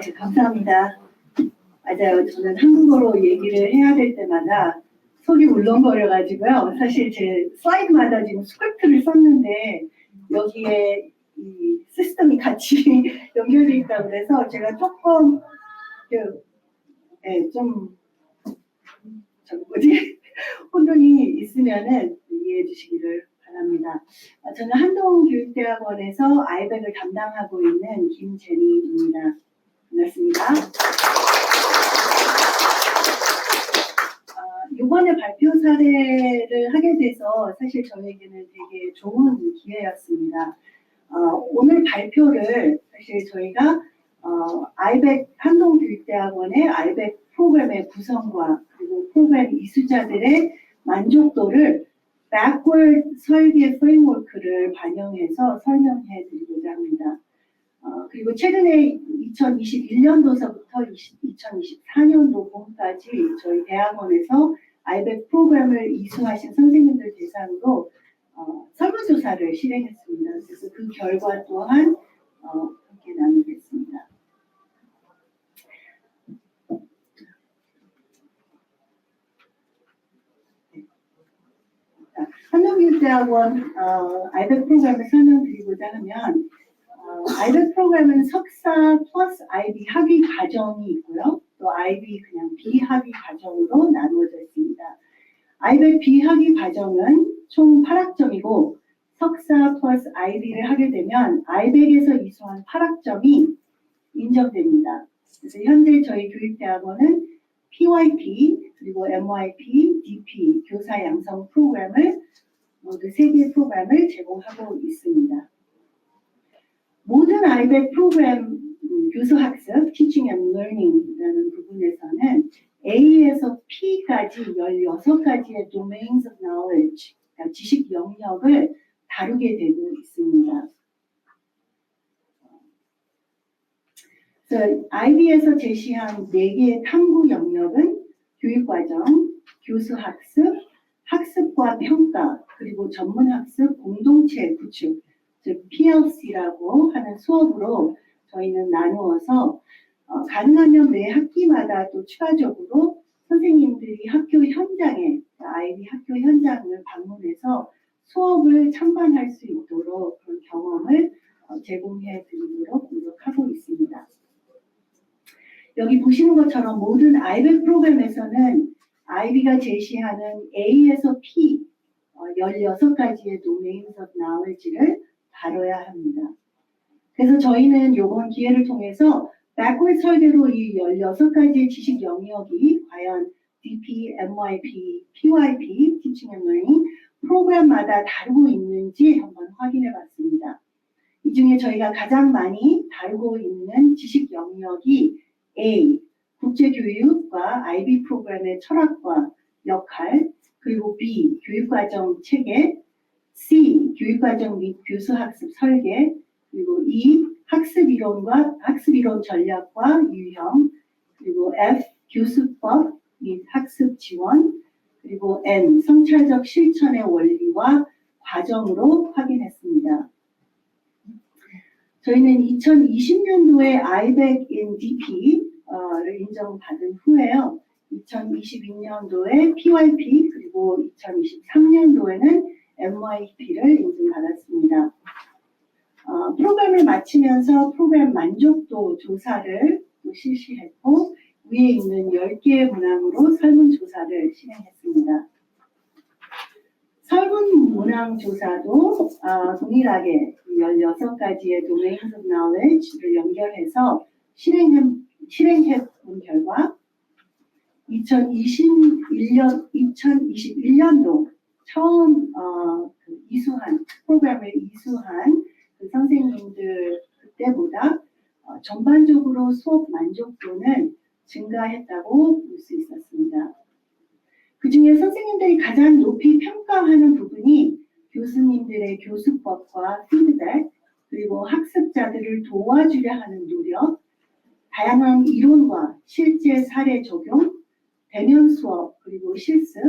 네, 감사합니다. 맞아요. 저는 한국어로 얘기를 해야 될 때마다 속이 울렁거려가지고요. 사실 제 슬라이드마다 지금 스크립트를 썼는데 여기에 이 시스템이 같이 연결되어 있다고 그래서 제가 조금 혼돈이 있으면은 이해해 주시기를 바랍니다. 저는 한동교육대학원에서 아이백을 담당하고 있는 김제니입니다. 반갑습니다. 이번에 발표 사례를 하게 돼서 사실 저에게는 되게 좋은 기회였습니다. 오늘 발표를 사실 저희가 아이백 한동교육대학원의 아이백 프로그램의 구성과 그리고 프로그램 이수자들의 만족도를 backward 설계 프레임워크를 반영해서 설명해 드리고자 합니다. 그리고 최근에 2021년도서부터 2024년도 봄까지 저희 대학원에서 아이백 프로그램을 이수하신 선생님들 대상으로 설문조사를 실행했습니다. 그래서 그 결과 또한 함께 나누겠습니다. 한동교육대학원 아이백 프로그램을 설명드리고자 하면 아이백 프로그램은 석사 플러스 IB 학위 과정이 있고요. 또 IB 그냥 비학위 과정으로 나누어져 있습니다. 아이백 비학위 과정은 총 8학점이고 석사 플러스 IB를 하게 되면 아이백에서 이수한 8학점이 인정됩니다. 그래서 현재 저희 교육대학원은 PYP 그리고 MYP, DP 교사 양성 프로그램을 모두 3개의 프로그램을 제공하고 있습니다. 모든 아이백 프로그램 교수 학습, Teaching and Learning이라는 부분에서는 A에서 P까지 16가지의 Domains of Knowledge, 그러니까 지식 영역을 다루게 되고 있습니다. 그래서 IB에서 제시한 4개의 탐구 영역은 교육과정, 교수학습, 학습과 평가, 그리고 전문학습 공동체 구축, 즉 PLC라고 하는 수업으로 저희는 나누어서 가능하면 매 학기마다 또 추가적으로 선생님들이 학교 현장에, IB 학교 현장을 방문해서 수업을 참관할 수 있도록 그런 경험을 제공해 드리도록 노력하고 있습니다. 여기 보시는 것처럼 모든 아이백 프로그램에서는 IB가 제시하는 A에서 P 16가지의 Domains of Knowledge를 다뤄야 합니다. 그래서 저희는 이번 기회를 통해서 backward 설계로 이 16가지의 지식 영역이 과연 DP, MYP, PYP, Teaching and Learning 프로그램마다 다루고 있는지 한번 확인해 봤습니다. 이 중에 저희가 가장 많이 다루고 있는 지식 영역이 A, 국제교육과 IB 프로그램의 철학과 역할, 그리고 B, 교육과정 체계, C, 교육과정 및 교수학습 설계, 그리고 E, 학습이론 전략과 유형, 그리고 F, 교수법 및 학습 지원, 그리고 N, 성찰적 실천의 원리와 과정으로 확인했습니다. 저희는 2020년도에 아이백 in DP를 인정받은 후에요. 2022년도에 PYP 그리고 2023년도에는 MYP를 인증받았습니다. 프로그램을 마치면서 프로그램 만족도 조사를 또 실시했고 위에 있는 10개의 문항으로 설문조사를 실행했습니다. 설문 문항 조사도 동일하게 16가지의 Domains of Knowledge를 연결해서 실행해 본 결과 2021년도 처음 프로그램을 이수한 그 선생님들 그때보다 전반적으로 수업 만족도는 증가했다고 볼 수 있었습니다. 그 중에 선생님들이 가장 높이 평가하는 부분이 교수님들의 교수법과 피드백, 그리고 학습자들을 도와주려 하는 노력, 다양한 이론과 실제 사례 적용, 대면 수업, 그리고 실습,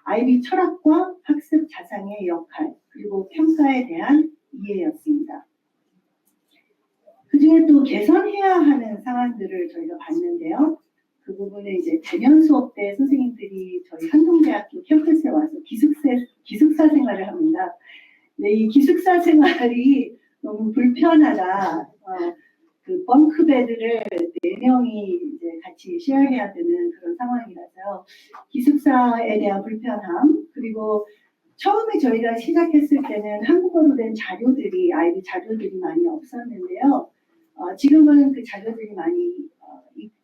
IB 철학과 학습 자산의 역할, 그리고 평가에 대한 이해였습니다. 그중에 또 개선해야 하는 상황들을 저희가 봤는데요. 그 부분은 이제 대면 수업 때 선생님들이 저희 한동대학교 캠퍼스에 와서 기숙사 생활을 합니다. 네, 이 기숙사 생활이 너무 불편하다. 그 벙크 베드를 4명이 이제 같이 쉐어해야 되는 그런 상황이라서요. 기숙사에 대한 불편함, 그리고 처음에 저희가 시작했을 때는 한국어로 된 자료들이, 아이비 자료들이 많이 없었는데요. 지금은 그 자료들이 많이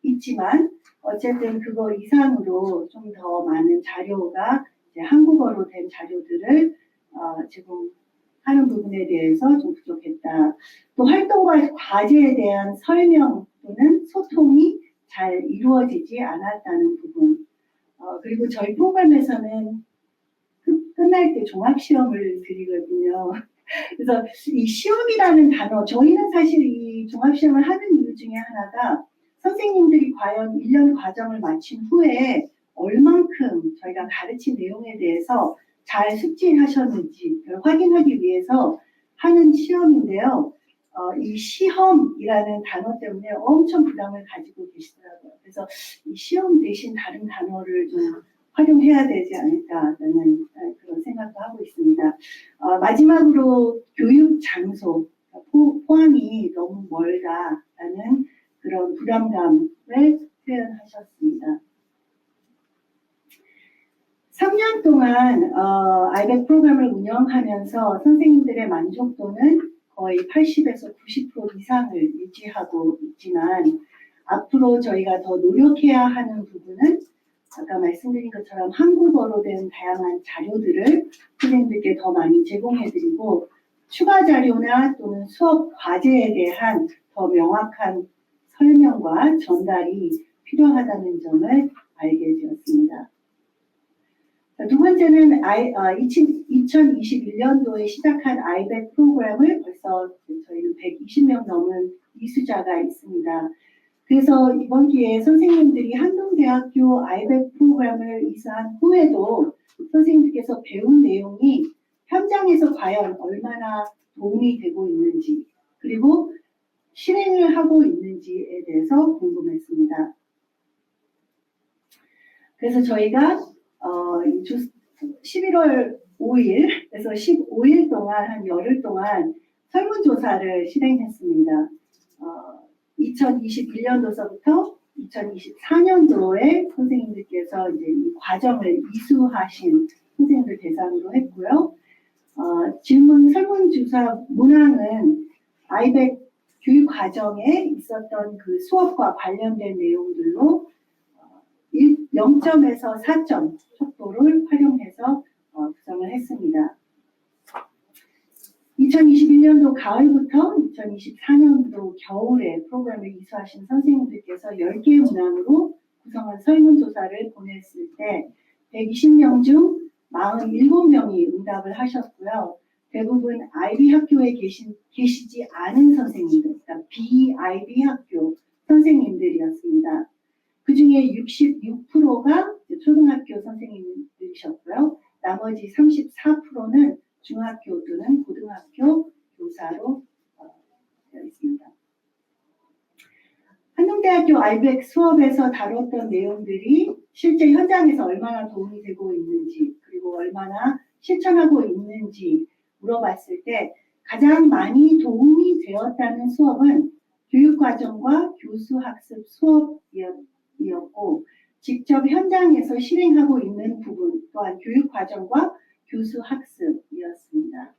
있지만 어쨌든 그거 이상으로 좀 더 많은 자료가 이제 한국어로 된 자료들을 제공하는 부분에 대해서 좀 부족했다. 또 활동과 과제에 대한 설명 또는 소통이 잘 이루어지지 않았다는 부분. 그리고 저희 프로그램에서는 끝날 때 종합시험을 드리거든요. 그래서 이 시험이라는 단어, 저희는 사실 이 종합시험을 하는 이유 중에 하나가 선생님들이 과연 1년 과정을 마친 후에 얼만큼 저희가 가르친 내용에 대해서 잘 숙지하셨는지 확인하기 위해서 하는 시험인데요. 이 시험이라는 단어 때문에 엄청 부담을 가지고 계시더라고요. 그래서 이 시험 대신 다른 단어를 좀 활용해야 되지 않을까라는 그런 생각도 하고 있습니다. 마지막으로 교육 장소, 포항이 너무 멀다라는 그런 부담감을 표현하셨습니다. 3년 동안 아이백 프로그램을 운영하면서 선생님들의 만족도는 거의 80에서 90% 이상을 유지하고 있지만 앞으로 저희가 더 노력해야 하는 부분은 아까 말씀드린 것처럼 한국어로 된 다양한 자료들을 선생님들께 더 많이 제공해드리고 추가 자료나 또는 수업 과제에 대한 더 명확한 설명과 전달이 필요하다는 점을 알게 되었습니다. 두 번째는 2021년도에 시작한 아이백 프로그램을 벌써 저희는 120명 넘은 이수자가 있습니다. 그래서 이번 기회에 선생님들이 한동대학교 아이백 프로그램을 이수한 후에도 선생님들께서 배운 내용이 현장에서 과연 얼마나 도움이 되고 있는지 그리고 실행을 하고 있는지에 대해서 궁금했습니다. 그래서 저희가 11월 5일에서 15일 동안 한 열흘 동안 설문조사를 실행했습니다. 2021년도서부터 2024년도에 선생님들께서 이제 이 과정을 이수하신 선생님들 대상으로 했고요. 설문조사 문항은 아이백 교육 과정에 있었던 그 수업과 관련된 내용들로 0점에서 4점 척도를 활용해서 구성을 했습니다. 2021년도 가을부터 2024년도 겨울에 프로그램을 이수하신 선생님들께서 10개의 문항으로 구성한 설문조사를 보냈을 때 120명 중 47명이 응답을 하셨고요. 대부분 아이비 학교에 계시지 않은 선생님들, 그러니까 비아이비 학교 선생님들이었습니다. 그 중에 66%가 초등학교 선생님들이셨고요. 나머지 34%는 중학교 또는 고등학교 교사로 되어 있습니다. 한동대학교 아이백 수업에서 다뤘던 내용들이 실제 현장에서 얼마나 도움이 되고 있는지 그리고 얼마나 실천하고 있는지 물어봤을 때 가장 많이 도움이 되었다는 수업은 교육과정과 교수학습 수업이었고 직접 현장에서 실행하고 있는 부분 또한 교육과정과 교수학습이었습니다.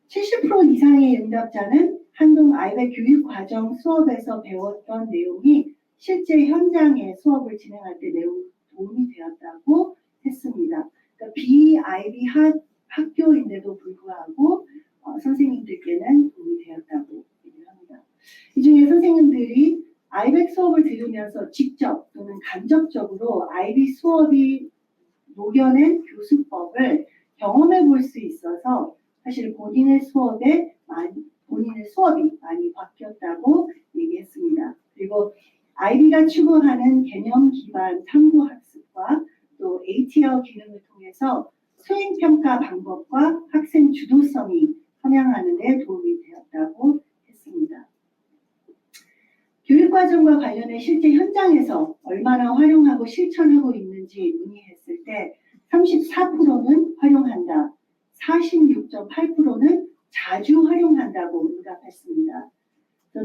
70% 이상의 응답자는 한동 아이백 교육과정 수업에서 배웠던 내용이 실제 현장에 수업을 진행할 때 도움이 되었다고 했습니다. 그러니까 비아이비 학교인데도 불구하고 선생님들께는 도움이 되었다고 얘기를 합니다. 이 중에 선생님들이 아이백 수업을 들으면서 직접 또는 간접적으로 아이비 수업이 녹여낸 교수법을 경험해 볼 수 있어서 사실 본인의 수업이 많이 바뀌었다고 얘기했습니다. 그리고 아이비가 추구하는 개념 기반 탐구 학습과 또 ATL 기능을 통해서 수행평가 방법과 학생 주도성이 성향하는 데 도움이 되었다고 했습니다. 과정과 관련해 실제 현장에서 얼마나 활용하고 실천하고 있는지 문의했을 때 34%는 활용한다, 46.8%는 자주 활용한다고 응답했습니다.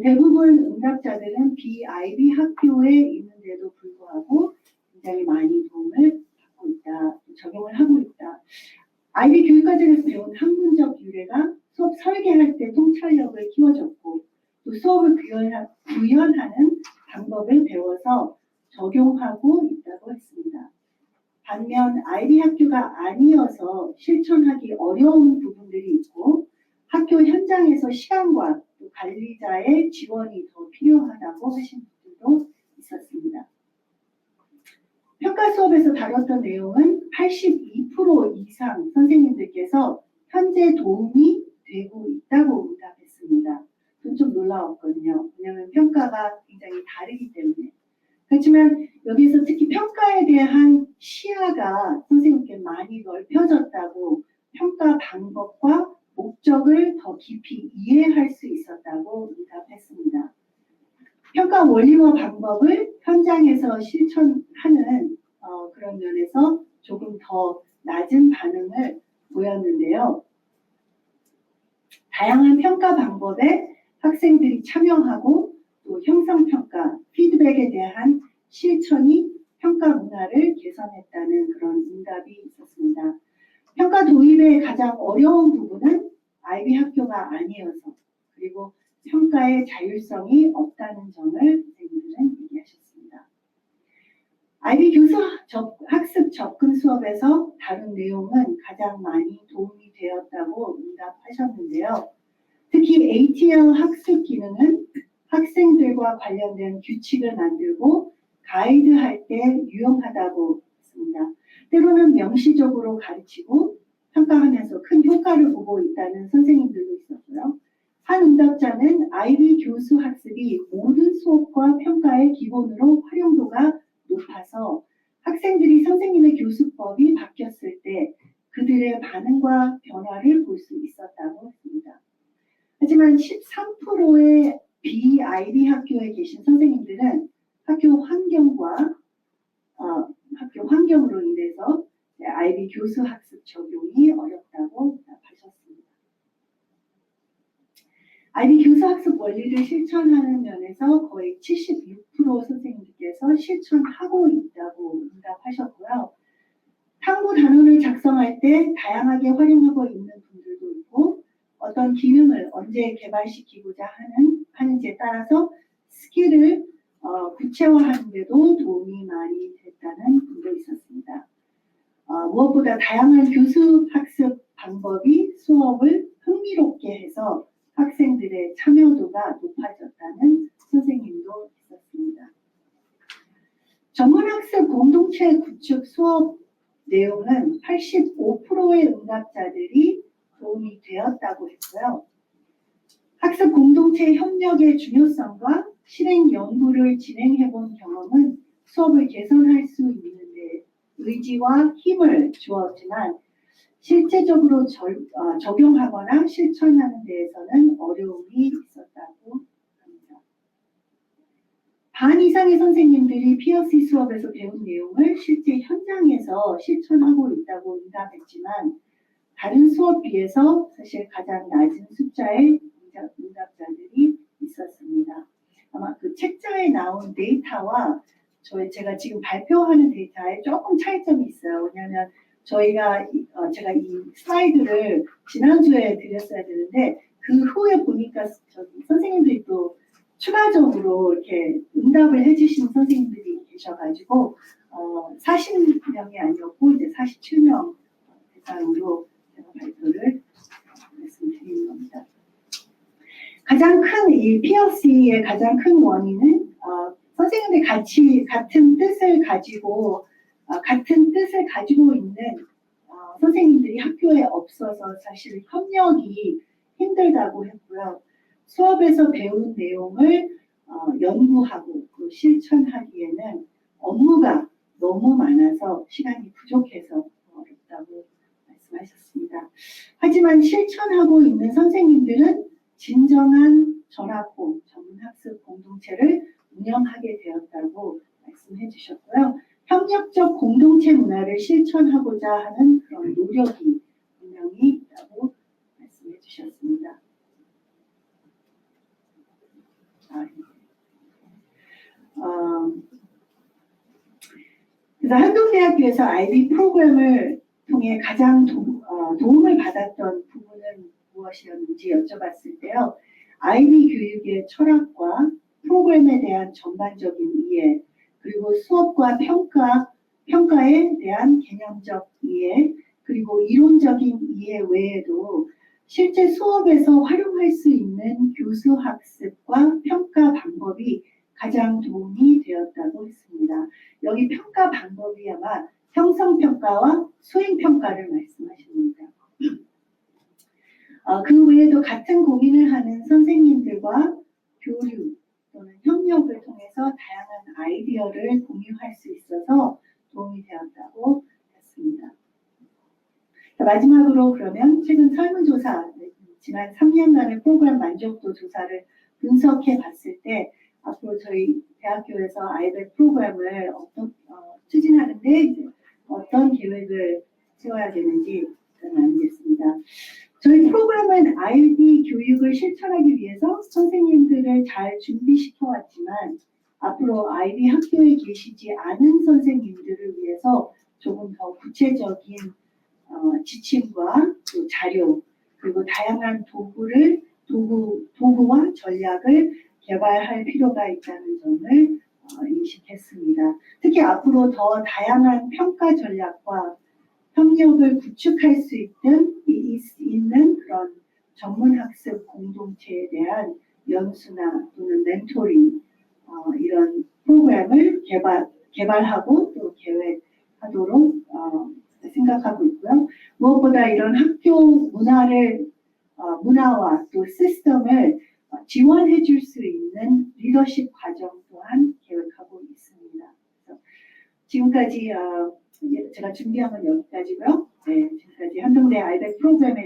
대부분 응답자들은 BIB 학교에 있는데도 불구하고 굉장히 많이 도움을 받고 있다, 적용을 하고 있다. IB 교육과정에서 배운 학문적 유래가 수업 설계할 때 통찰력을 키워줬고 또 수업을 구현하는 방법을 배워서 적용하고 있다고 했습니다. 반면 IB 학교가 아니어서 실천하기 어려운 부분들이 있고 학교 현장에서 시간과 또 관리자의 지원이 더 필요하다고 하신 분들도 있었습니다. 평가 수업에서 다뤘던 내용은 82% 이상 선생님들께서 현재 도움이 되고 있다고 응답했습니다. 그건 좀 놀라웠거든요. 왜냐하면 평가가 굉장히 다르기 때문에. 그렇지만 여기서 특히 평가에 대한 시야가 선생님께 많이 넓혀졌다고, 평가 방법과 목적을 더 깊이 이해할 수 있었다고 응답했습니다. 평가 원리와 방법을 현장에서 실천하는 그런 면에서 조금 더 낮은 반응을 보였는데요. 다양한 평가 방법에 학생들이 참여하고 또 형성평가, 피드백에 대한 실천이 평가 문화를 개선했다는 그런 응답이 있었습니다. 평가 도입의 가장 어려운 부분은 IB 학교가 아니어서, 그리고 평가의 자율성이 없다는 점을 선생님들은 얘기하셨습니다. IB 교수 학습 접근 수업에서 다룬 내용은 가장 많이 도움이 되었다고 응답하셨는데요. 특히 ATL 학습 기능은 학생들과 관련된 규칙을 만들고 가이드할 때 유용하다고 했습니다. 때로는 명시적으로 가르치고 평가하면서 큰 효과를 보고 있다는 선생님들도 있었고요. 한 응답자는 IB 교수 학습이 모든 수업과 평가의 기본으로 활용도가 높아서 학생들이 선생님의 교수법이 바뀌었을 때 그들의 반응과 변화를 볼 수 있었다고 했습니다. 하지만 13%의 BIB 학교에 계신 선생님들은 학교 환경으로 인해서 IB 교수 학습 적용이 어렵다고 답하셨습니다. IB 교수 학습 원리를 실천하는 면에서 거의 76% 선생님들께서 실천하고 있다고 응답하셨고요. 탐구 단원을 작성할 때 다양하게 활용하고 있는 분들도 있고, 어떤 기능을 언제 개발시키고자 하는지에 따라서 스킬을 구체화하는 데도 도움이 많이 됐다는 분도 있었습니다. 무엇보다 다양한 교수 학습 방법이 수업을 흥미롭게 해서 학생들의 참여도가 높아졌다는 선생님도 있었습니다. 전문학습 공동체 구축 수업 내용은 85%의 응답자들이 도움이 되었다고 했고요. 학습 공동체 협력의 중요성과 실행 연구를 진행해 본 경험은 수업을 개선할 수 있는데 의지와 힘을 주었지만 실제적으로 적용하거나 실천하는 데에서는 어려움이 있었다고 합니다. 반 이상의 선생님들이 PLC 수업에서 배운 내용을 실제 현장에서 실천하고 있다고 응답했지만 다른 수업 비해서 사실 가장 낮은 숫자의 응답자들이 있었습니다. 아마 그 책자에 나온 데이터와 제가 지금 발표하는 데이터에 조금 차이점이 있어요. 왜냐하면 제가 이 슬라이드를 지난주에 드렸어야 되는데 그 후에 보니까 선생님들이 또 추가적으로 이렇게 응답을 해주신 선생님들이 계셔가지고 40명이 아니었고 이제 47명 대상으로 제가 발표를 말씀드리는 겁니다. 가장 큰 이 PLC의 가장 큰 원인은 선생님들이 같은 뜻을 가지고 있는 선생님들이 학교에 없어서 사실 협력이 힘들다고 했고요. 수업에서 배운 내용을 연구하고 또 실천하기에는 업무가 너무 많아서 시간이 부족해서 어렵다고 말씀하셨습니다. 하지만 실천하고 있는 선생님들은 진정한 전학고 전문학습 공동체를 운영하게 되었다고 말씀해 주셨고요. 협력적 공동체 문화를 실천하고자 하는 그런 노력이 분명히 있다고 말씀해 주셨습니다. 그래서 한동대학교에서 IB 프로그램을 통해 가장 도움을 받았던 부분은 무엇이었는지 여쭤봤을 때요. IB 교육의 철학과 프로그램에 대한 전반적인 이해, 그리고 수업과 평가에 대한 개념적 이해, 그리고 이론적인 이해 외에도 실제 수업에서 활용할 수 있는 교수 학습과 평가 방법이 가장 도움이 되었다고 했습니다. 여기 평가 방법이 아마 형성평가와 수행평가를 말씀하십니다. 그 외에도 같은 고민을 하는 선생님들과 교류 또는 협력을 통해서 다양한 아이디어를 공유할 수 있어서 도움이 되었다고 했습니다. 마지막으로 그러면 최근 설문조사, 지난 3년간의 프로그램 만족도 조사를 분석해 봤을 때 앞으로 저희 대학교에서 아이백 프로그램을 추진하는데 이제 어떤 계획을 세워야 되는지 알겠습니다. 저희 프로그램은 IB 교육을 실천하기 위해서 선생님들을 잘 준비시켜 왔지만 앞으로 IB 학교에 계시지 않은 선생님들을 위해서 조금 더 구체적인 지침과 또 자료 그리고 다양한 도구와 전략을 개발할 필요가 있다는 점을 인식했습니다. 특히 앞으로 더 다양한 평가 전략과 협력을 구축할 수 있는 그런 전문학습 공동체에 대한 연수나 또는 멘토링 이런 프로그램을 개발하고 또 계획하도록 생각하고 있고요. 무엇보다 이런 학교 문화와 또 시스템을 지원해 줄 수 있는 리더십 과정 또한 계획하고 있습니다. 그래서 지금까지 제가 준비한 건 여기까지고요. 네, 지금까지 한동대 아이백 프로그램에